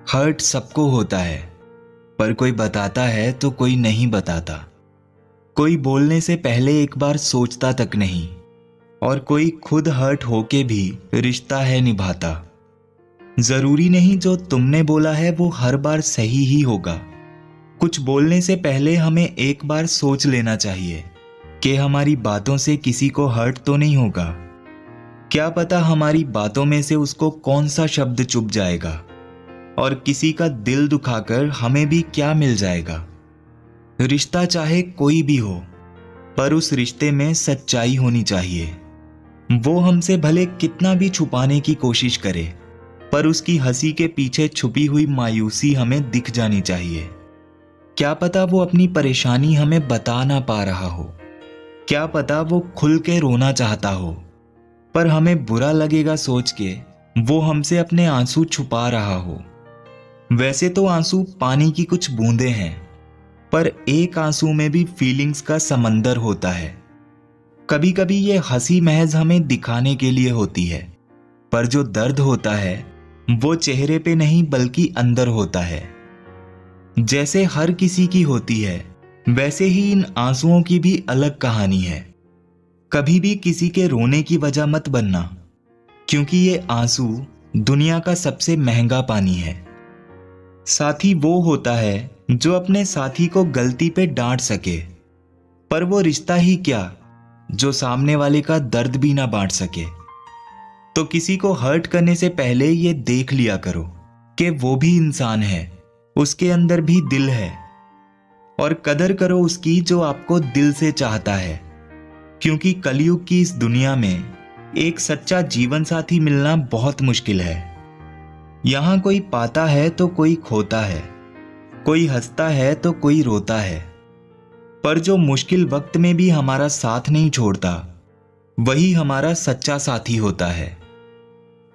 Hurt सबको होता है, पर कोई बताता है तो कोई नहीं बताता। कोई बोलने से पहले एक बार सोचता तक नहीं, और कोई खुद हर्ट होके भी रिश्ता है निभाता। जरूरी नहीं जो तुमने बोला है वो हर बार सही ही होगा। कुछ बोलने से पहले हमें एक बार सोच लेना चाहिए कि हमारी बातों से किसी को हर्ट तो नहीं होगा। क्या पता हमारी बातों में से उसको कौन सा शब्द चुभ जाएगा और किसी का दिल दुखाकर हमें भी क्या मिल जाएगा। रिश्ता चाहे कोई भी हो, पर उस रिश्ते में सच्चाई होनी चाहिए। वो हमसे भले कितना भी छुपाने की कोशिश करे, पर उसकी हंसी के पीछे छुपी हुई मायूसी हमें दिख जानी चाहिए। क्या पता वो अपनी परेशानी हमें बता ना पा रहा हो, क्या पता वो खुल के रोना चाहता हो, पर हमें बुरा लगेगा सोच के वो हमसे अपने आंसू छुपा रहा हो। वैसे तो आंसू पानी की कुछ बूंदें हैं, पर एक आंसू में भी फीलिंग्स का समंदर होता है। कभी कभी ये हंसी महज हमें दिखाने के लिए होती है, पर जो दर्द होता है वो चेहरे पे नहीं बल्कि अंदर होता है। जैसे हर किसी की होती है, वैसे ही इन आंसुओं की भी अलग कहानी है। कभी भी किसी के रोने की वजह मत बनना, क्योंकि ये आंसू दुनिया का सबसे महंगा पानी है। साथी वो होता है जो अपने साथी को गलती पे डांट सके, पर वो रिश्ता ही क्या जो सामने वाले का दर्द भी ना बांट सके। तो किसी को हर्ट करने से पहले ये देख लिया करो कि वो भी इंसान है, उसके अंदर भी दिल है, और कदर करो उसकी जो आपको दिल से चाहता है। क्योंकि कलयुग की इस दुनिया में एक सच्चा जीवन साथी मिलना बहुत मुश्किल है। यहां कोई पाता है तो कोई खोता है, कोई हंसता है तो कोई रोता है, पर जो मुश्किल वक्त में भी हमारा साथ नहीं छोड़ता, वही हमारा सच्चा साथी होता है।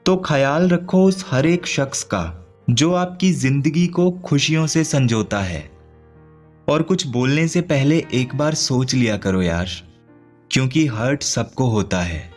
तो ख्याल रखो उस हर एक शख्स का जो आपकी जिंदगी को खुशियों से संजोता है। और कुछ बोलने से पहले एक बार सोच लिया करो यार, क्योंकि हर्ट सबको होता है।